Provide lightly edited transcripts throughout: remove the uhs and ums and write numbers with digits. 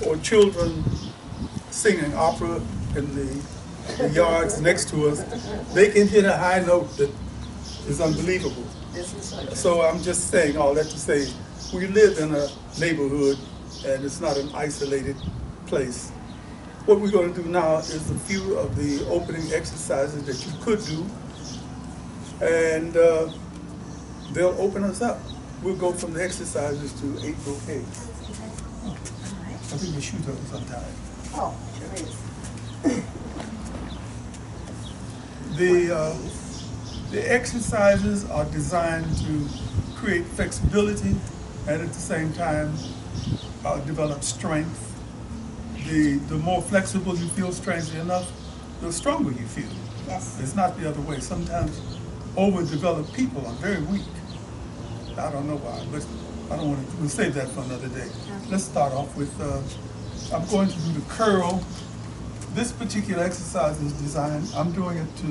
or children singing opera in the yards next to us, they can hit a high note that is unbelievable. So I'm just saying all that to say, we live in a neighborhood and it's not an isolated place. What we're going to do now is a few of the opening exercises that you could do, and they'll open us up. We'll go from the exercises to 8 bouquets. I think the shoes are untied. Oh, sure is. The exercises are designed to create flexibility and at the same time develop strength. The more flexible you feel, strangely enough, the stronger you feel. Yes. It's not the other way. Sometimes overdeveloped people are very weak. I don't know why, but I don't want to, we'll save that for another day. Okay. Let's start off with, I'm going to do the curl. This particular exercise is designed, I'm doing it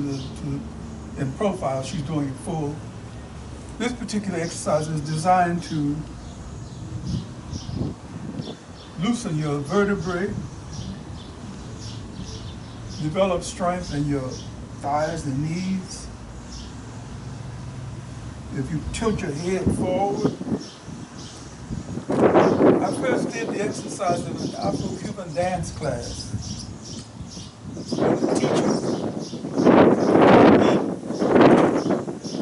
in profile, she's doing it full. This particular exercise is designed to loosen your vertebrae, develop strength in your thighs and knees. If you tilt your head forward. I first did the exercise in an Afro-Cuban dance class. The teacher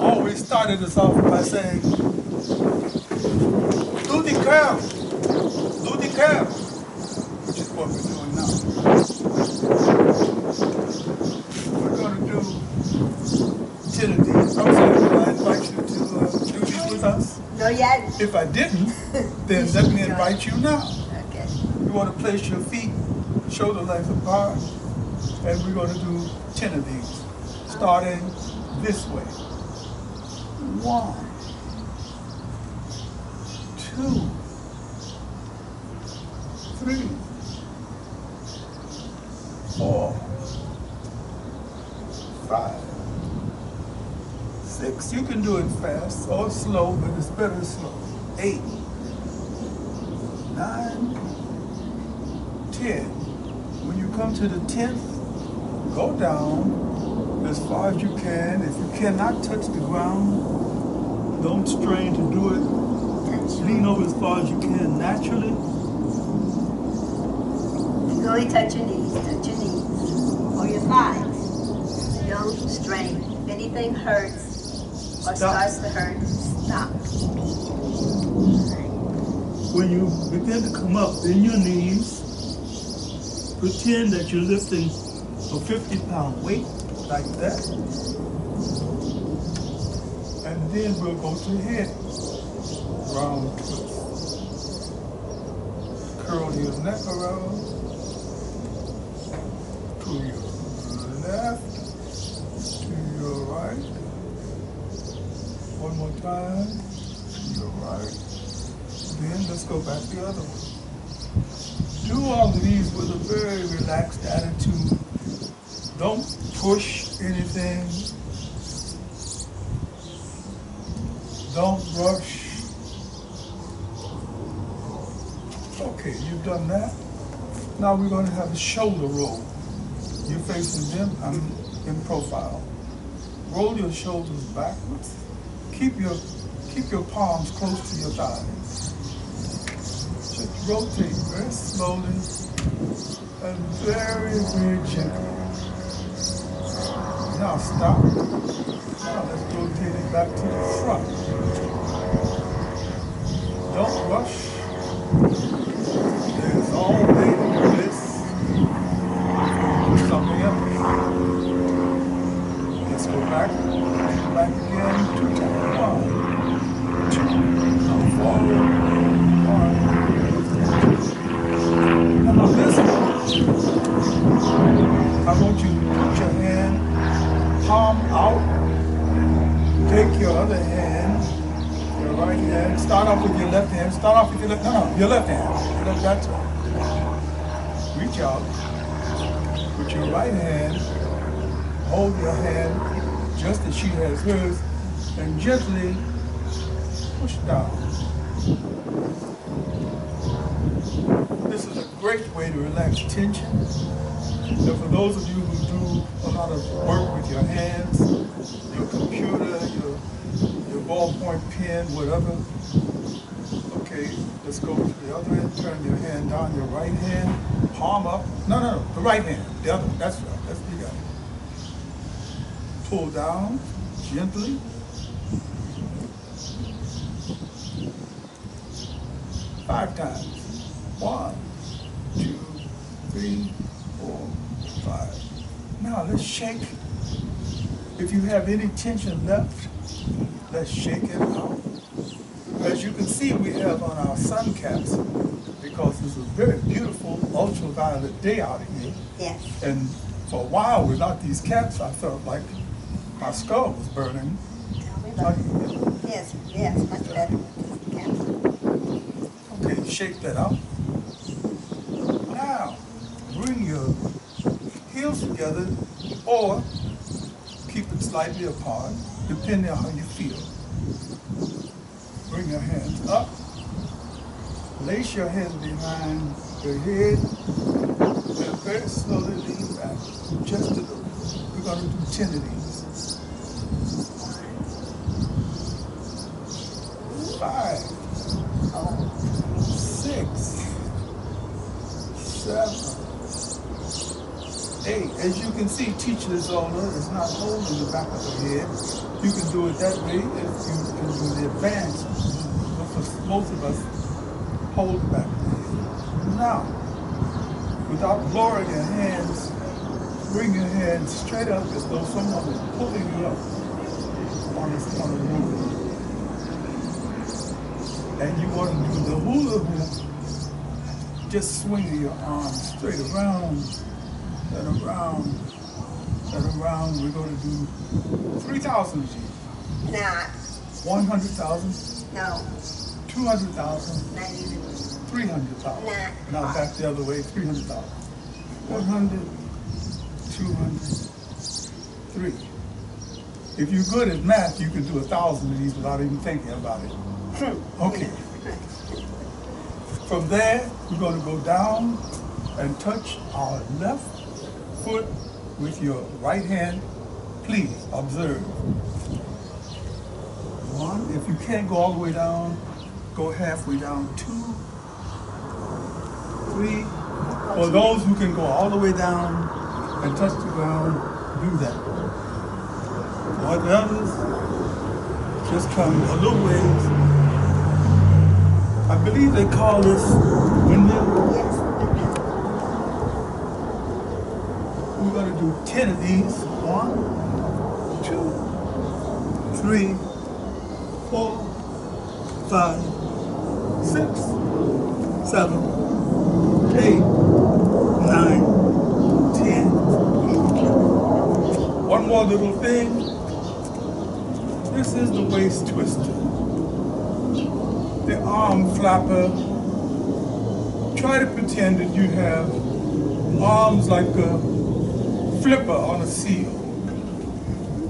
always started us off by saying, do the curl, which is what we're doing now. We're going to do 10 of these. I'm sorry, I invite you to do these with us? No, yet. If I didn't, then let me invite you now. Okay. You want to place your feet shoulder length apart, and we're going to do 10 of these, starting this way. 1, 2, 3, 4, 5, 6. You can do it fast or slow, but it's better slow. 8, 9, 10. When you come to the 10th, go down as far as you can. If you cannot touch the ground, don't strain to do it. Lean over as far as you can naturally. You can only touch your knees, or your thighs. Don't strain. If anything hurts or starts to hurt, stop. When you begin to come up in your knees, pretend that you're lifting a 50-pound weight like that. And then we'll go to the head. Round twist. Curl your neck around to your left, to your right. One more time, to your right. Then let's go back the other way. Do all of these with a very relaxed attitude. Don't push anything. Don't rush. Okay, you've done that. Now we're going to have a shoulder roll. You're facing them, I'm in profile. Roll your shoulders backwards. Keep your palms close to your thighs. Just rotate very slowly and very, very gently. Now stop. Now let's rotate it back to the front. Don't rush. There's always this, something else. Let's go back again, 2 times. 1, 2, now forward, 1, 2. Now this one, I want you to put your hand, palm out, take your other hand, your right hand, start off with your left hand, your left hand, that's right. Reach out, with your right hand, hold your hand just as she has hers, and gently push down. This is a great way to relax tension. And for those of you who do a lot of work with your hands, your computer, your ballpoint pen, whatever, okay, let's go to the other end. Turn your hand down, your right hand, palm up. No, the right hand. The other, that's right. That's you got it. Pull down gently. Five times. 1, 2, 3, 4, 5. Now let's shake. If you have any tension left, let's shake it out. As you can see, we have on our sun caps, because it's a very beautiful ultraviolet day out here. Yes. And for a while without these caps, I felt like my skull was burning. Tell me about it. Yes, much better with these caps. Okay, shake that out. Now, bring your heels together or keep it slightly apart, depending on how you feel. Bring your hands up. Lace your hands behind your head and very slowly lean back. Just a little. We're going to do 10 of these. 5, 6, 7, 8. As you can see, Teacher Zola is not holding the back of the head. You can do it that way if you can do the advance. Most of us hold the back of the head. Now, without lowering your hands, bring your hands straight up as though someone is pulling you up on the roof. And you want to do the hula hoop, just swinging your arms straight around and around and around. We're going to do 3,000 of these. Not. 100,000. No. 200,000. Not even. 300,000. Nah. Now back the other way, 300,000. 100, 200, 3. If you're good at math, you can do 1,000 of these without even thinking about it. Okay. From there, we're going to go down and touch our left foot with your right hand. Please observe. 1. If you can't go all the way down, go halfway down. 2, 3. For those who can go all the way down and touch the ground, do that. For the others, just come a little ways. I believe they call this windmill. Yes. We're going to do 10 of these. 1, 2, 3, 4, 5, 6, 7, 8, 9, 10. One more little thing. This is the waist twister. The arm flapper. Try to pretend that you have arms like a flipper on a seal.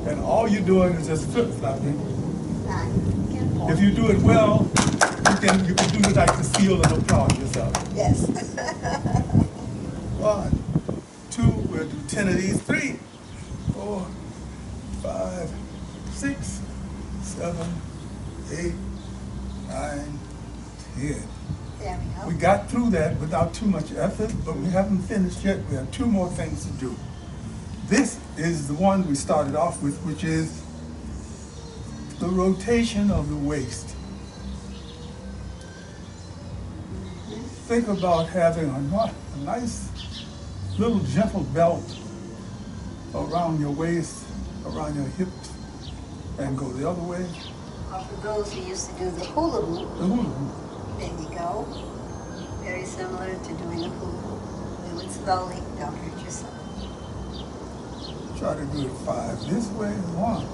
And all you're doing is just flip-flapping. If you do it well, you can do it like the seal and applaud yourself. Yes. 1, 2, we'll do 10 of these. 3, 4, 5, 6, 7, 8, 9, 10. There we go. We got through that without too much effort, but we haven't finished yet. We have 2 more things to do. This is the one we started off with, which is the rotation of the waist. Think about having a nice little gentle belt around your waist, around your hips, and go the other way. Or for those who used to do the hula hoop, The hula hoop. there you go. Very similar to doing a hula hoop. Do it slowly, don't hurt yourself. Try to do it 5 this way. 1,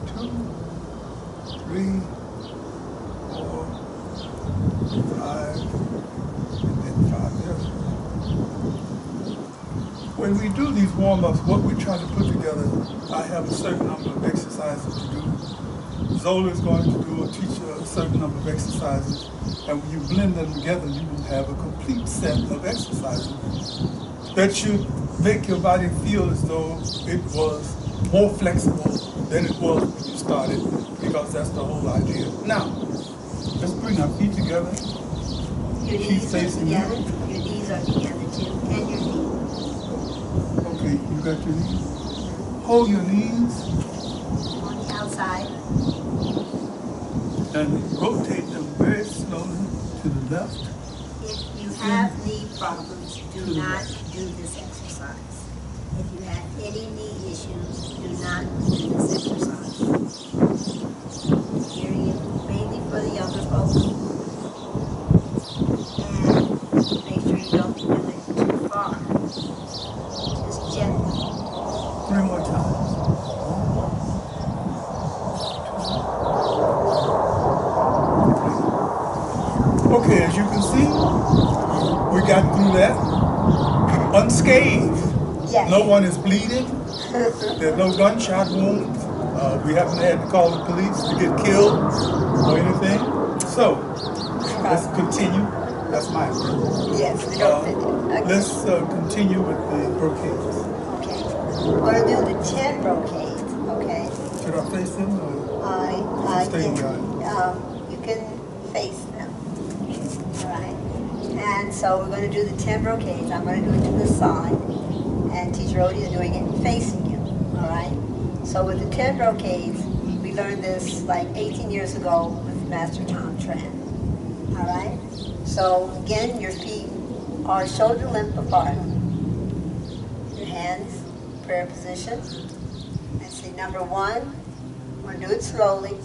2, 3, 4, 5, and then 5 there. When we do these warm-ups, what we try to put together, I have a certain number of exercises to do. Zola is going to teach a certain number of exercises, and when you blend them together, you will have a complete set of exercises that should make your body feel as though it was more flexible than it was when you started, because that's the whole idea. Now, let's bring our feet together. Your knees are together. Your knees are together too, and your feet. Okay, you got your knees? Hold your knees. On the outside. And rotate them very slowly to the left. If you have knee problems, do not do this exercise. If you have any knee issues, do not do this exercise. Here you mainly for the younger folks. And make sure you don't do it too far. Just gently. 3 more times. Okay, as you can see, we got through that unscathed. Yes. No one is bleeding. There's no gunshot wounds. We haven't had to call the police to get killed or anything. So, let's continue. That's my opinion. Yes, we don't fit it. Okay. Let's continue with the brocades. Okay. We're going to do the 10 brocades, okay? Should I face them or stay behind? You can face them. All right. And so we're going to do the 10 brocades. I'm going to do it to the side. And Teacher Odie is doing it facing you. All right. So with the 10 brocades, we learned this like 18 years ago with Master Tom Tran. All right. So again, your feet are shoulder length apart. Your hands, prayer position. And say number 1. We're going to do it slowly.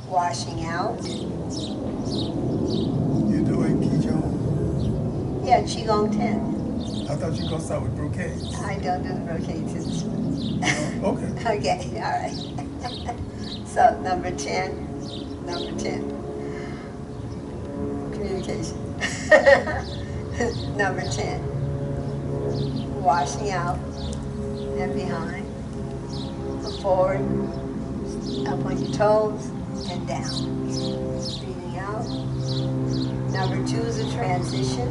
Washing out. You're doing Qigong? Yeah, Qigong 10. I thought you were going to start with brocades. I don't do the brocades in this one. Oh, okay. Okay, all right. So number 10. Communication. Number 10. Washing out and behind. Forward, up on your toes, and down. Breathing out. Number 2 is a transition.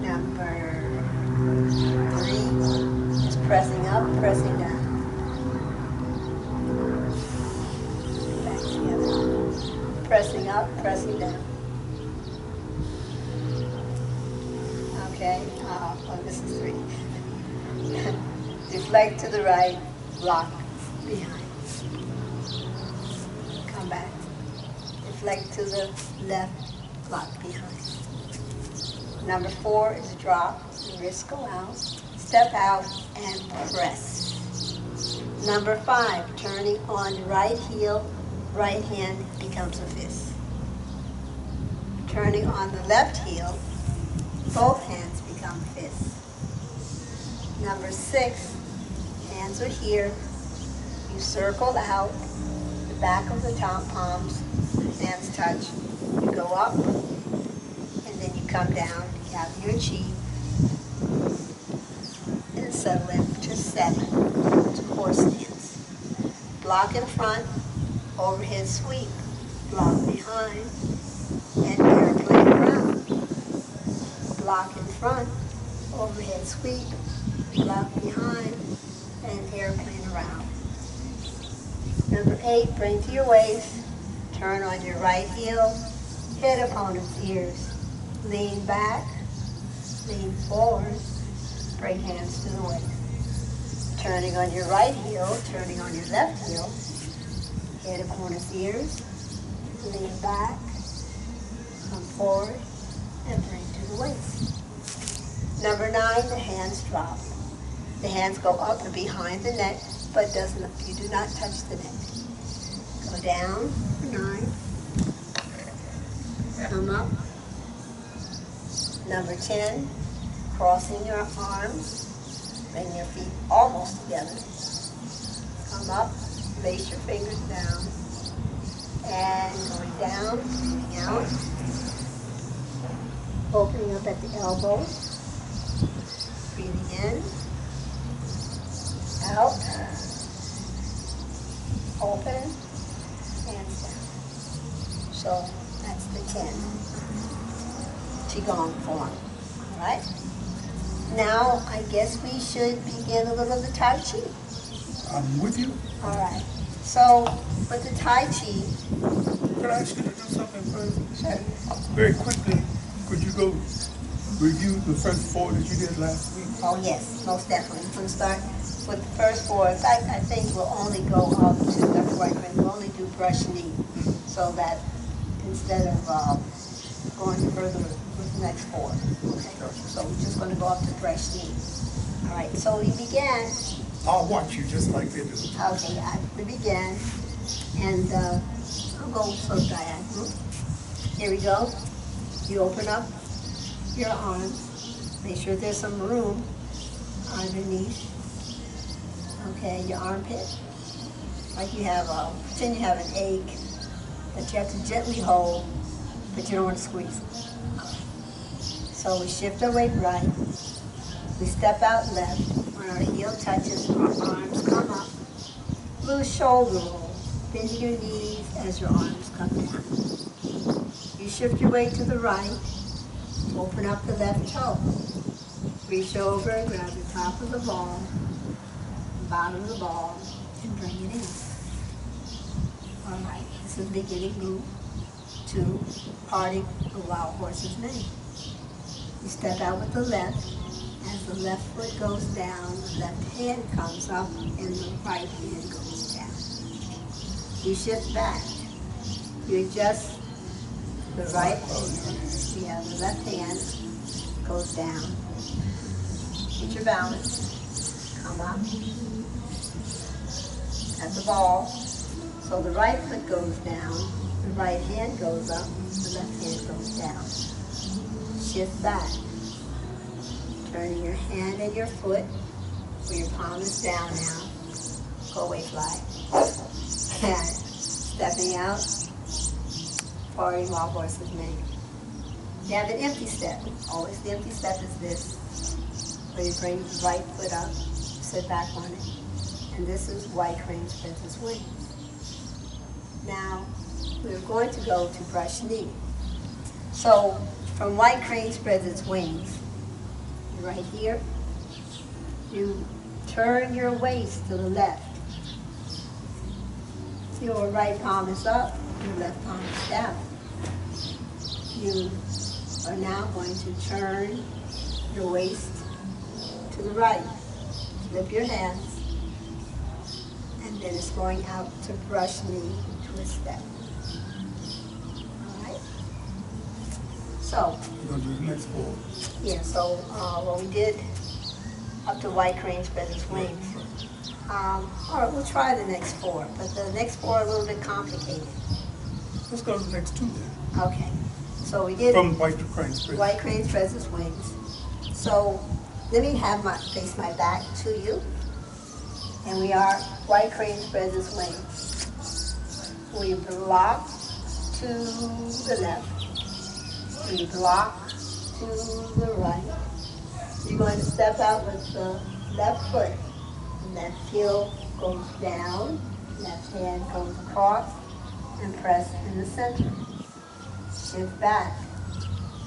Number 3 is pressing up, pressing down. Back together. Pressing up, pressing down. Okay, this is 3. Deflect to the right, block behind. Come back. Deflect to the left, block behind. Number 4 is drop, wrist go out, step out, and press. Number 5, turning on the right heel, right hand becomes a fist. Turning on the left heel, both hands become fists. Number 6, hands are here. You circle out the back of the top palms, hands touch. You go up, and then you come down, gather your chi, and settle in to 7. It's a horse stance. Block in front, overhead sweep, block behind, and airplane around. Block in front, overhead sweep, block behind, and airplane around. Number 8, bring to your waist, turn on your right heel, hit opponent's ears, lean back, lean forward, bring hands to the waist. Turning on your right heel, turning on your left heel, hit opponent's ears, lean back, come forward, and bring to the waist. Number 9, the hands drop. The hands go up and behind the neck, but you do not touch the neck. Go down for 9. Come up. Number 10, crossing your arms. Bring your feet almost together. Come up, place your fingers down. And going down, breathing out. Opening up at the elbows. Breathing in. Out. open, hands down. So that's the 10. Qigong form. All right? Now, I guess we should begin a little of the Tai Chi. I'm with you. All right. So, with the Tai Chi, Could I ask you to do something first? sure. Very quickly, could you go review the first 4 that you did last week? Oh, yes, most definitely. We're going to start with the first 4. In fact, I think we'll only go up to Dr. Whiteman. We'll only do brush knee, so that instead of going further with the next 4. Okay, so we're just going to go up to brush knee. All right, so we began. I'll watch you just like they do. Okay, we began, and I'll go so diagonal. Here we go. You open up your arms. Make sure there's some room underneath. Okay, your armpit. Like you have pretend you have an egg that you have to gently hold, but you don't want to squeeze it. So we shift our weight right. We step out left. When our heel touches, our arms come up. Little shoulder roll. Bending your knees as your arms come down. You shift your weight to the right. Open up the left toe. Reach over, grab the top of the ball, bottom of the ball, and bring it in. All right, this is the beginning move to parting the wild horse's mane. You step out with the left. As the left foot goes down, the left hand comes up, and the right hand goes down. You shift back. You adjust the right hand. The left hand goes down. Get your balance. Come up. At the ball. So the right foot goes down, the right hand goes up, the left hand goes down. Shift back. Turning your hand and your foot, where your palm is down now. Go away, fly. And stepping out, parting wild horse's mane. You have an empty step. Always the empty step is this, where you bring the right foot up, sit back on it. And this is white crane spreads its wings. Now, we're going to go to brush knee. So, from white crane spreads its wings, right here, you turn your waist to the left. Your right palm is up, your left palm is down. You are now going to turn your waist to the right. Flip your hands, and then it's going out to brush knee to a step. All right? So, You're going to do the next 4. yeah, so what we did up to white crane spread its wings. All right, we'll try the next 4, but the next 4 are a little bit complicated. Let's go to the next 2 then. Okay, so we did From white crane spread. white crane spreads its wings. So let me face my back to you, and we are white crane spreads its wings. We block to the left. We block to the right. You're going to step out with the left foot. Left heel goes down, left hand goes across, and press in the center. Shift back,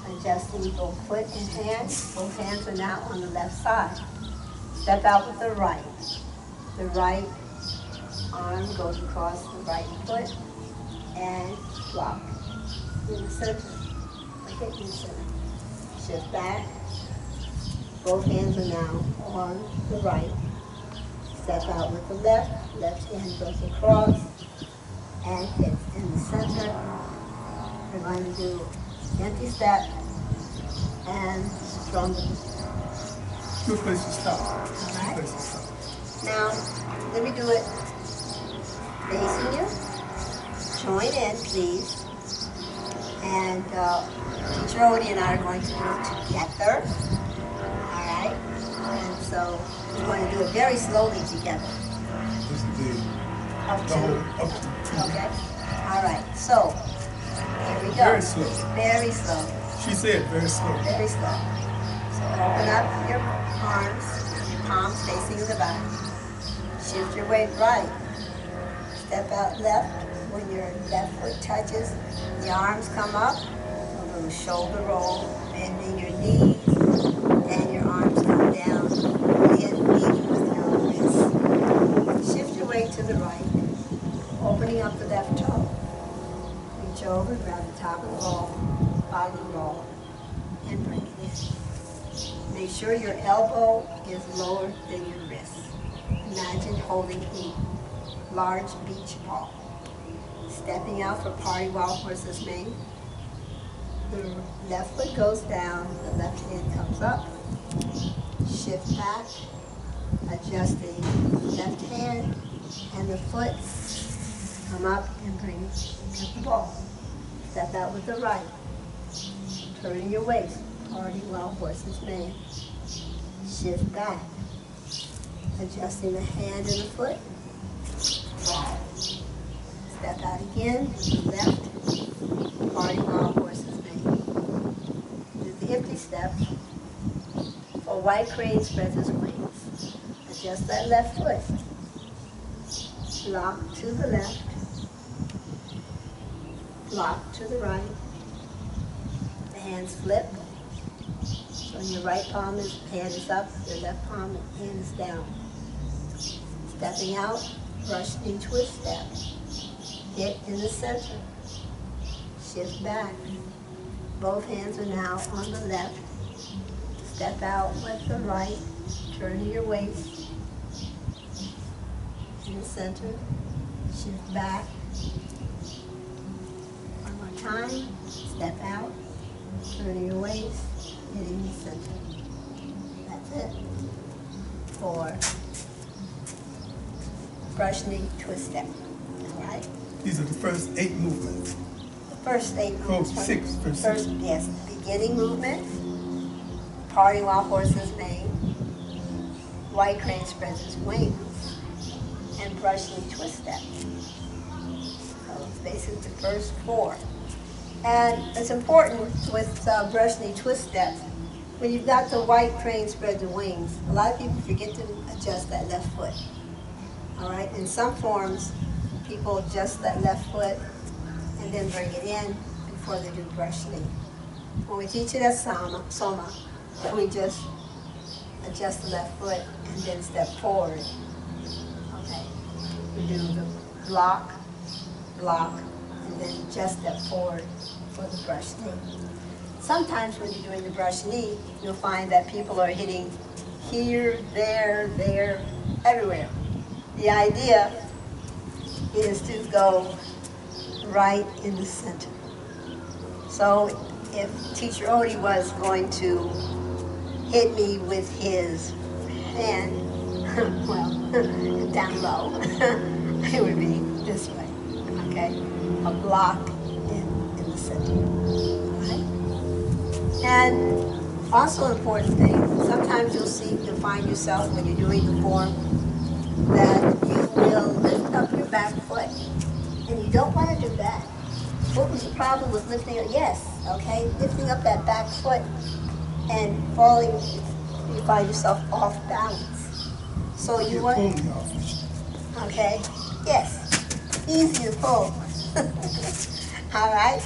adjusting both foot and hand. Both hands are now on the left side. Step out with the right. The right arm goes across the right foot and block in the center. Okay, in the center. Shift back. Both hands are now on the right. Step out with the left hand goes across and hits in the center. We're going to do empty step and stronger. Good place to stop. All Good right. place to stop. Now, let me do it facing you. Join in, please. And Teacher Odie and I are going to do it together. All right? And so we're going to do it very slowly together. This is the Up to. whole up to. Okay? All right. So, here we go. Very slow. Very slow. She said very slow. Very slow. So open up your arms, your palms facing the back. Shift your weight right. Step out left. When your left foot touches, the arms come up, a little shoulder roll, bending your knees, and your arms come down, again, even with your wrists. Shift your weight to the right, opening up the left toe. Reach over, grab the top of the ball, bottom of the ball, and bring it in. Make sure your elbow is lower than your wrist. Imagine holding a large beach ball. Stepping out for Party Wild Horse's mane. The left foot goes down, the left hand comes up. Shift back, adjusting left hand and the foot. Come up and bring the ball. Step out with the right. Turning your waist, Party Wild Horse's mane. Shift back, adjusting the hand and the foot. Step out again, left, Party Wild Horse's mane. Do the empty step. For White Crane spreads his wings. Adjust that left foot. Lock to the left. Lock to the right. The hands flip. So your right hand is up, your left palm hand is down. Stepping out, brush into a step. Hit in the center. Shift back. Both hands are now on the left. Step out with the right, turning your waist. In the center. Shift back. One more time. Step out, turning your waist, hitting the center. That's it. 4. Brush knee, twist step. All right? These are the first 8 movements. The first 8 movements. First 6. Yes, beginning movement, Party Wild Horse's mane, White Crane spreads his wings, and brush knee twist step. So it's basically the first 4. And it's important with brush knee twist step, when you've got the White Crane spread the wings, a lot of people forget to adjust that left foot. All right, in some forms, people adjust that left foot and then bring it in before they do brush knee. When we teach it at Soma, we just adjust the left foot and then step forward. Okay, we do the block, and then just step forward for the brush knee. Sometimes when you're doing the brush knee, you'll find that people are hitting here, there, everywhere. The idea is to go right in the center. So if Teacher Odie was going to hit me with his hand, well, down low, it would be this way, okay? A block in the center, right? And also important thing, sometimes you'll find yourself when you're doing the form that you will lift up your back foot, and you don't want to do that. What was the problem with lifting it? Yes, okay, lifting up that back foot and falling, you find yourself off balance. So you want, okay, yes, easy to pull. All right,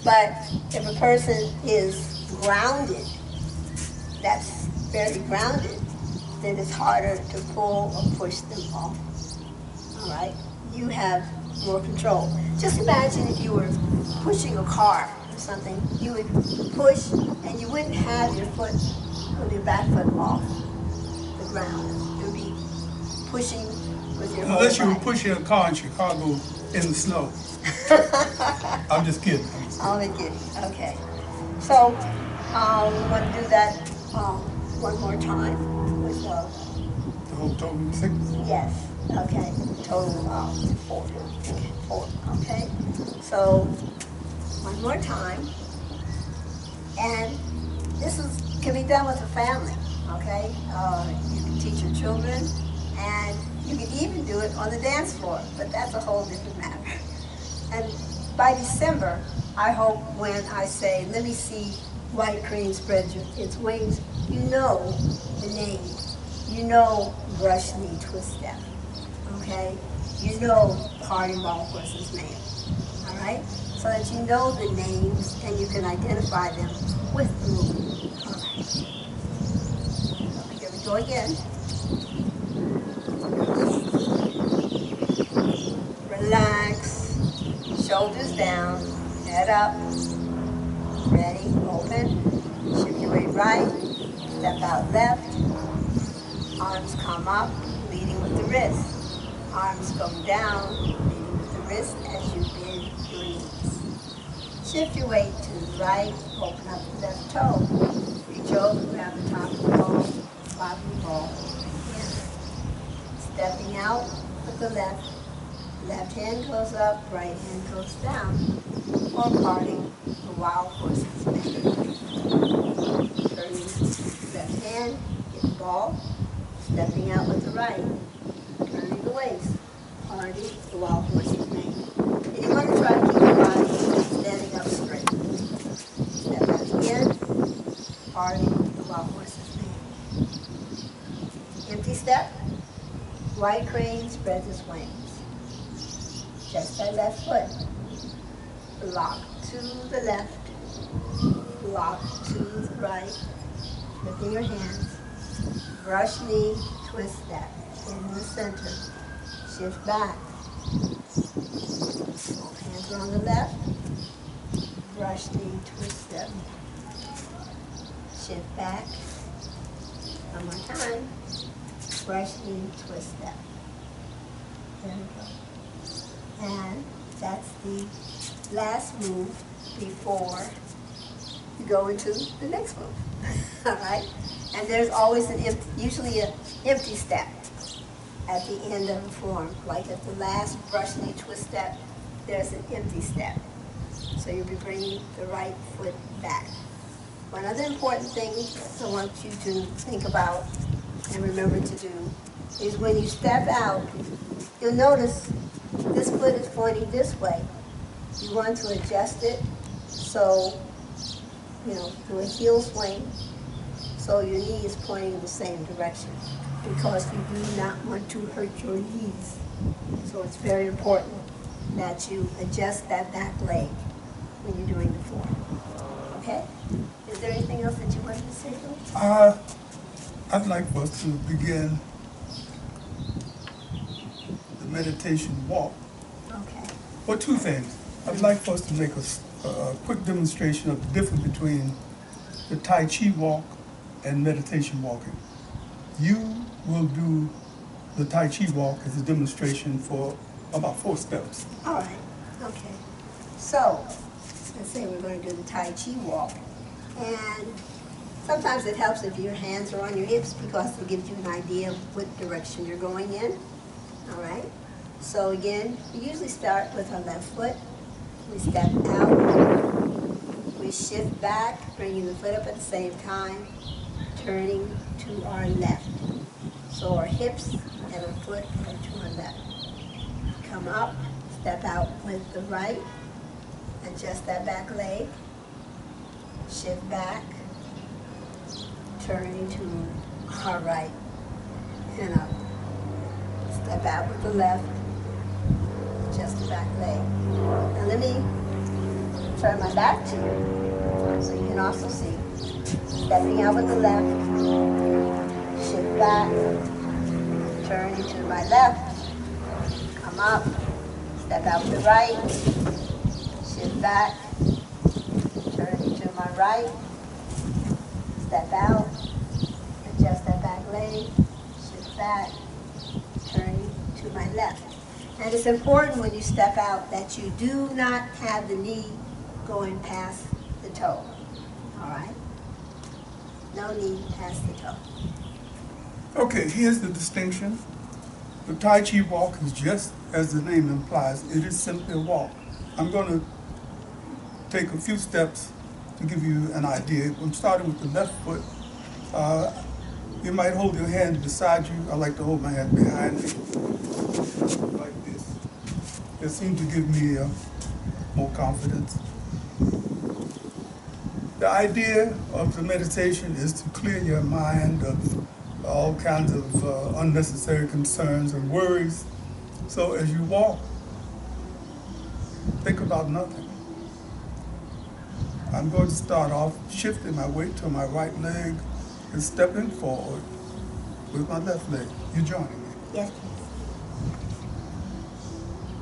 but if a person is grounded, that's very grounded, then it's harder to pull or push them off. All right, you have more control. Just imagine if you were pushing a car or something, you would push and you wouldn't have your foot, or your back foot off the ground. You'd be pushing with your whole Unless you were body. pushing a car in Chicago in the snow. I'm just kidding. Only kidding. Okay. So we want to do that one more time with The whole total 6. yes. Okay. Total 4. 4. Okay. So one more time, and this can be done with a family. Okay. You can teach your children, and you can even do it on the dance floor. But that's a whole different matter. And by December, I hope when I say, let me see White Crane spread its wings, you know the name. You know brush knee twist step, okay? you know Party Wild Horse's name, all right? So that you know the names and you can identify them with the movie. All right. Here we go again. Relax, shoulders down, head up. Ready, open. Shift your weight right, step out left. Arms come up, leading with the wrist. Arms go down, leading with the wrist as you bend your knees. Shift your weight to the right, open up the left toe. Reach over, grab the top of the ball, bottom of the ball. Again. Stepping out with the left. Left hand goes up, right hand goes down. Or parting the wild horse's mane. Turning left hand, hit the ball. Stepping out with the right, turning the waist, parting the wild horse's mane. And you want to try to keep your body standing up straight. Step out again, parting the wild horse's mane. Empty step, right crane spreads his wings. Just that left foot. Lock to the left, lock to the right, lifting your hands. Brush knee, twist step in the center. Shift back. Both hands are on the left. Brush knee, twist step. Shift back. One more time. Brush knee, twist step. There we go. And that's the last move before you go into the next move. All right? And there's always usually an empty step at the end of the form. Like at the last brush knee twist step, there's an empty step. So you'll be bringing the right foot back. One other important thing I want you to think about and remember to do is when you step out, you'll notice this foot is pointing this way. You want to adjust it so, do a heel swing. So your knee is pointing in the same direction because you do not want to hurt your knees. So it's very important that you adjust that back leg when you're doing the form. Okay? Is there anything else that you wanted to say, Louis? I'd like for us to begin the meditation walk. Okay. Well, two things. I'd like for us to make a quick demonstration of the difference between the Tai Chi walk and meditation walking. You will do the Tai Chi walk as a demonstration for about 4 steps. All right. Okay. So, let's say we're going to do the Tai Chi walk. And sometimes it helps if your hands are on your hips because it gives you an idea of what direction you're going in. All right? So again, we usually start with our left foot. We step out. We shift back, bringing the foot up at the same time, turning to our left. So our hips and our foot are to our left. Come up, step out with the right, adjust that back leg, shift back, turning to our right, and up. Step out with the left, adjust the back leg. Now let me turn my back to you so you can also see. Stepping out with the left, shift back, turning to my left, come up, step out with the right, shift back, turning to my right, step out, adjust that back leg, shift back, turning to my left. And it's important when you step out that you do not have the knee going past the toe. All right? No knee past the toe. Okay, here's the distinction. The Tai Chi walk is just as the name implies. It is simply a walk. I'm going to take a few steps to give you an idea. I'm starting with the left foot. You might hold your hand beside you. I like to hold my hand behind me, like this. It seems to give me more confidence. The idea of the meditation is to clear your mind of all kinds of unnecessary concerns and worries So as you walk, think about nothing. I'm going to start off shifting my weight to my right leg and stepping forward with my left leg. You joining me? Yes,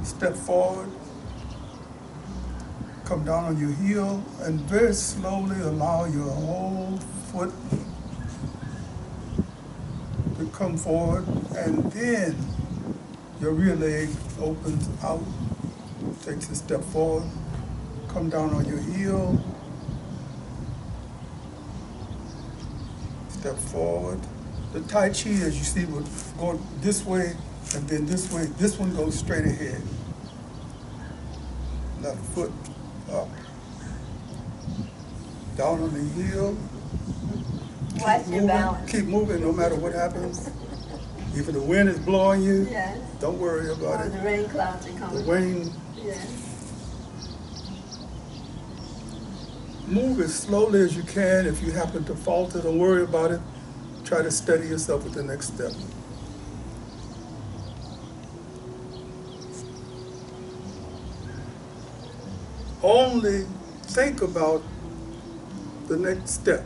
Step forward, come down on your heel, and very slowly allow your whole foot to come forward, and then your rear leg opens out, takes a step forward, come down on your heel, step forward. The Tai Chi, as you see, would go this way and then this way. This one goes straight ahead. Left foot up. Down on the heel. watch your balance. Keep moving no matter what happens. If the wind is blowing you, Yes. don't worry about Or it. the rain clouds are The coming. rain, Yes. move as slowly as you can. If you happen to falter, don't worry about it. Try to steady yourself with the next step. Only think about the next step.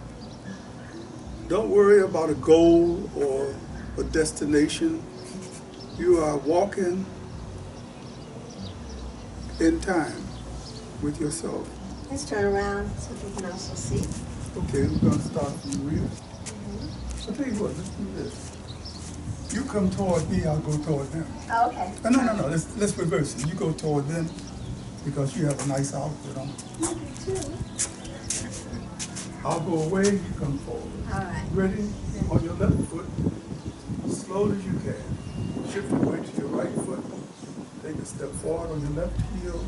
Don't worry about a goal or a destination. You are walking in time with yourself. Let's turn around so we can also see. Okay, we're gonna start from the rear. So tell you what, let's do this. You come toward me, I'll go toward them. Oh, okay. No, let's reverse it. You go toward them because you have a nice outfit on. You do too. I'll go away, you come forward. All right. Ready? On your left foot, as slow as you can. Shift your weight to your right foot. Take a step forward on your left heel.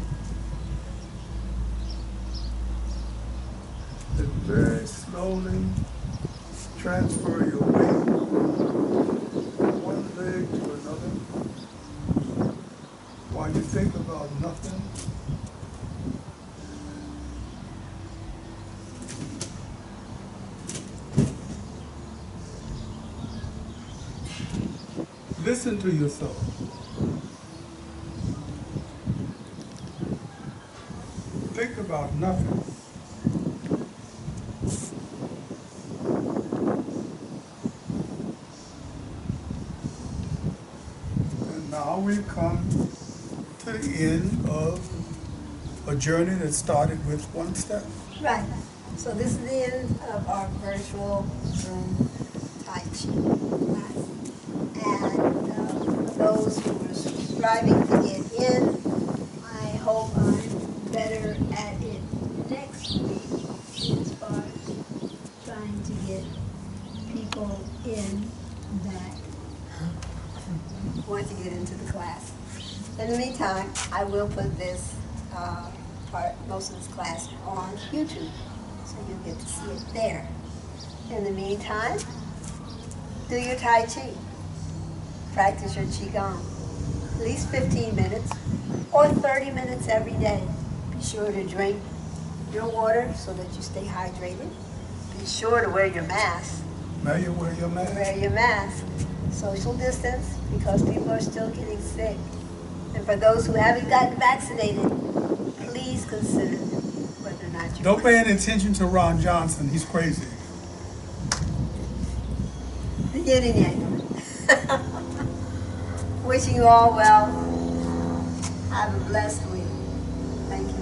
Then very slowly transfer your weight from one leg to another while you think about nothing. Listen to yourself. Think about nothing. And now we've come to the end of a journey that started with one step. Right. So this is the end of our virtual Zoom Tai Chi class. And for those who are striving to get in, I hope I'm better at it next week as far as trying to get people in that want to get into the class. In the meantime, I will put this most of this class on YouTube, so you'll get to see it there. In the meantime, do your Tai Chi. Practice your Qigong. At least 15 minutes or 30 minutes every day. Be sure to drink your water so that you stay hydrated. Be sure to wear your mask. Now you wear your mask. Wear your mask. Social distance because people are still getting sick. And for those who haven't gotten vaccinated, please consider whether or not you Don't pay any attention to Ron Johnson. He's crazy. Yin and yang. Wishing you all well. Have a blessed week. Thank you.